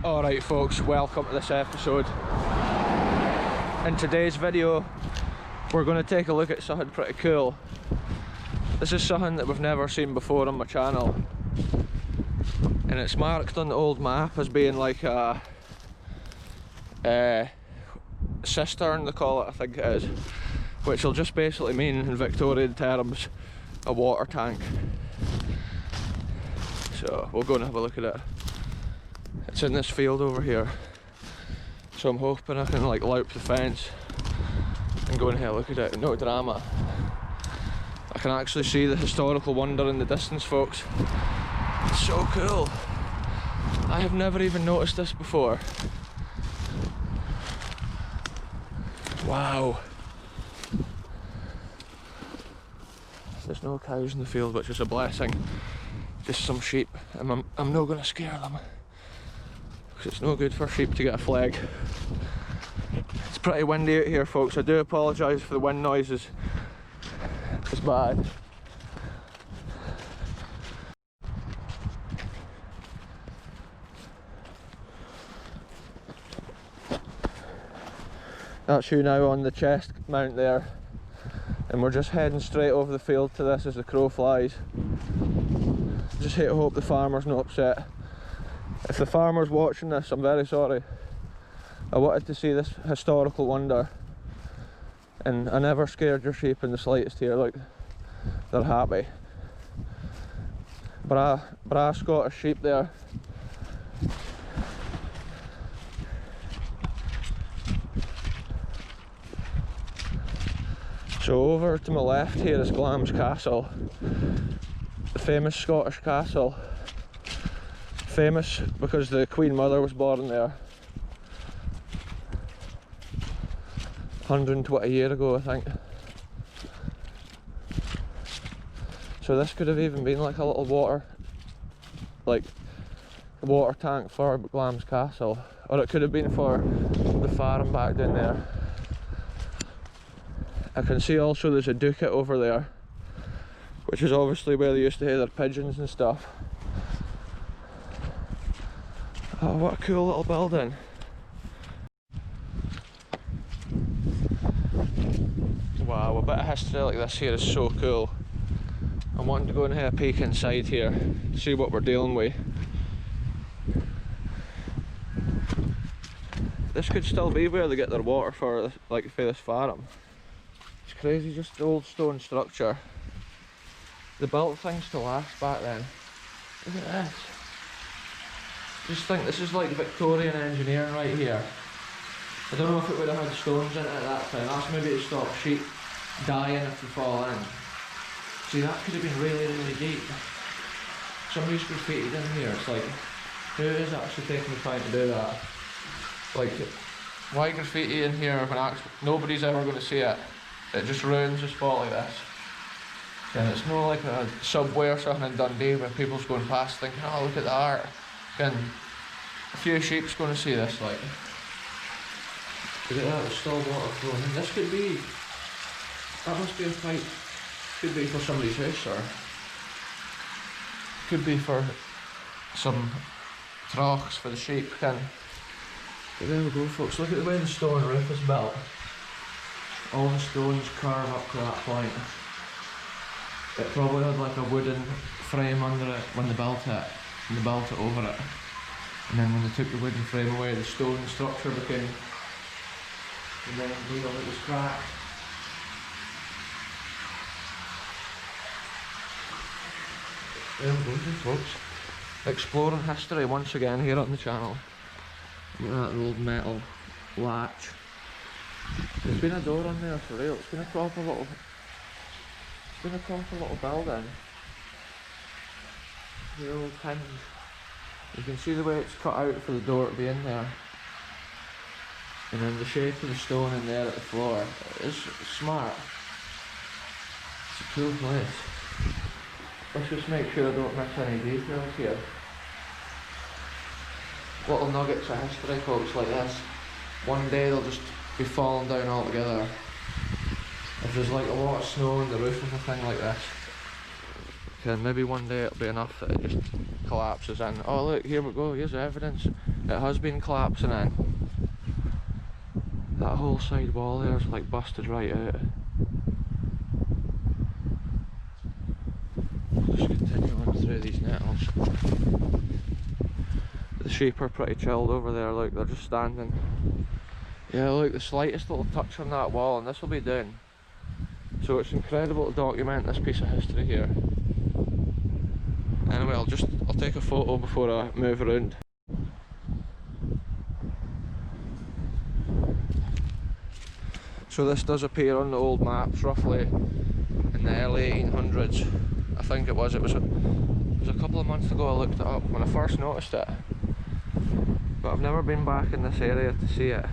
Alright folks, welcome to this episode. In today's video we're going to take a look at something pretty cool. This is something that we've never seen before on my channel, and it's marked on the old map as being like a cistern, they call it, I think it is, which will just basically mean in Victorian terms a water tank. So we'll go and have a look at it. It's in this field over here, so I'm hoping I can like loup the fence and go and have a look at it. No drama. I can actually see the historical wonder in the distance, folks. It's so cool. I have never even noticed this before. Wow. There's no cows in the field, which is a blessing. Just some sheep, and I'm not going to scare them. It's no good for sheep to get a flag. It's pretty windy out here, folks. I do apologise for the wind noises. It's bad. That's you now on the chest mount there, and we're just heading straight over the field to this as the crow flies. Just hate to hope the farmer's not upset. If the farmer's watching this, I'm very sorry. I wanted to see this historical wonder, and I never scared your sheep in the slightest here. Look, they're happy. Bra Scottish sheep there. So over to my left here is Glamis Castle, the famous Scottish castle. Famous because the Queen Mother was born there 120 years ago, I think. So this could have even been like a little water tank for Glamis Castle, or it could have been for the farm back down there. I can see also there's a ducat over there, which is obviously where they used to have their pigeons and stuff. Oh, what a cool little building. Wow, a bit of history like this here is so cool. I'm wanting to go and have a peek inside here, see what we're dealing with. This could still be where they get their water for, like, for this farm. It's crazy, just the old stone structure. They built things to last back then. Look at this. Just think, this is like Victorian engineering right here. I don't know if it would have had stones in it at that time. That's maybe to stop sheep dying if they fall in. See, that could have been really, really deep. Somebody's graffitied in here. It's like, who is actually taking the time to do that? Like, why graffiti in here when nobody's ever going to see it? It just ruins a spot like this. And it's not like a subway or something in Dundee where people's going past thinking, oh, look at the art. And a few sheep's going to see this, like. Look at that, there's still water flowing in. This could be, that must be a pipe. Could be for somebody's house, or could be for some troughs for the sheep. But there we go, folks. Look at the way the stone roof is built. All the stones curve up to that point. It probably had like a wooden frame under it when they built it. And they built it over it, and then when they took the wooden frame away, the stone structure became, and then it was cracked. There we go, folks. Exploring history once again here on the channel. Look at that old metal latch. There's been a door on there for real. It's been a proper little building. The old hinge. You can see the way it's cut out for the door to be in there. And then the shape of the stone in there at the floor. It's smart. It's a cool place. Let's just make sure I don't miss any details here. little nuggets of history, folks, like this. One day they'll just be falling down altogether. If there's like a lot of snow on the roof of a thing like this, then maybe one day it'll be enough that it just collapses in. Oh look, here we go, here's evidence. It has been collapsing in. That whole side wall there is like busted right out. Just continue on through these nettles. The sheep are pretty chilled over there, look, they're just standing. Yeah, look, the slightest little touch on that wall and this will be down. So it's incredible to document this piece of history here. Anyway, I'll take a photo before I move around. So this does appear on the old maps roughly in the early 1800s. I think it was a couple of months ago I looked it up when I first noticed it. But I've never been back in this area to see it.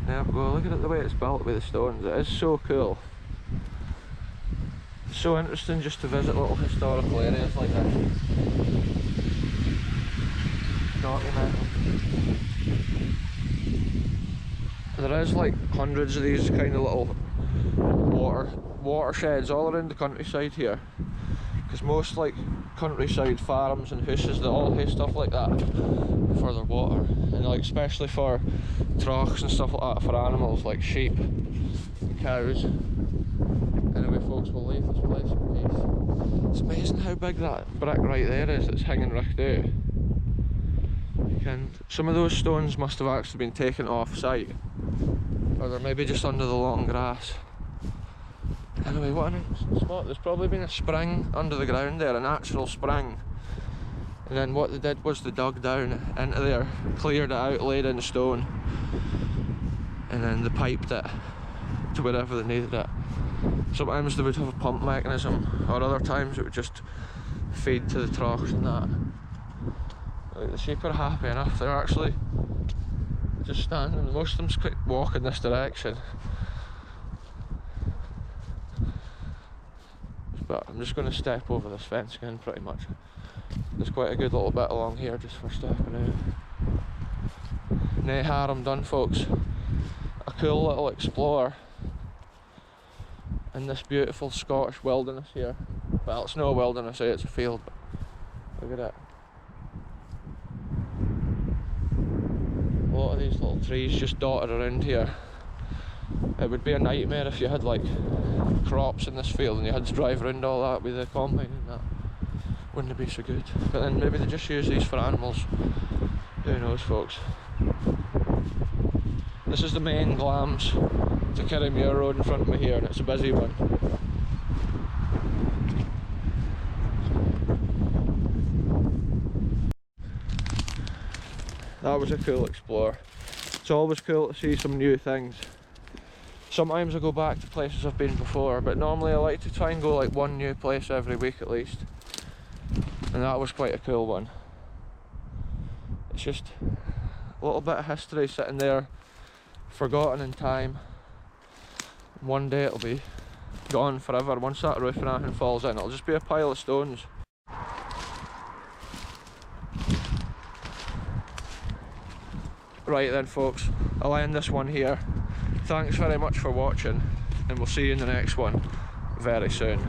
There we go, look at it, the way it's built with the stones. It is so cool. It's so interesting just to visit little historical areas like this. Document. There is like hundreds of these kind of little watersheds all around the countryside here. Because most like countryside farms and houses, they all have stuff like that for their water. And like especially for troughs and stuff like that for animals like sheep and cows. Anyway folks, we'll leave this place in peace. It's amazing how big that brick right there is that's hanging ricked out. And some of those stones must have actually been taken off site. Or they're maybe just under the long grass. Anyway, what an interesting spot. There's probably been a spring under the ground there, a natural spring. And then what they did was they dug down into there, cleared it out, laid in stone. And then they piped it to wherever they needed it. Sometimes they would have a pump mechanism, or other times it would just feed to the troughs and that. Like, the sheep are happy enough, they're actually just standing. Most of them's walking this direction. But I'm just going to step over this fence again pretty much. There's quite a good little bit along here just for stepping out. Nae harm done folks. A cool little explorer in this beautiful Scottish wilderness here. Well, it's no a wilderness, it's a field, but look at it. A lot of these little trees just dotted around here. It would be a nightmare if you had like crops in this field and you had to drive around all that with the combine and that. Wouldn't it be so good? But then maybe they just use these for animals. Who knows folks. This is the main Glamis to Kirriemuir Road in front of me here, and it's a busy one. That was a cool explore. It's always cool to see some new things. Sometimes I go back to places I've been before, but normally I like to try and go like one new place every week at least. And that was quite a cool one. It's just a little bit of history sitting there, forgotten in time. One day it'll be gone forever. Once that roof and everything falls in, it'll just be a pile of stones. Right then folks, I'll end this one here. Thanks very much for watching, and we'll see you in the next one very soon.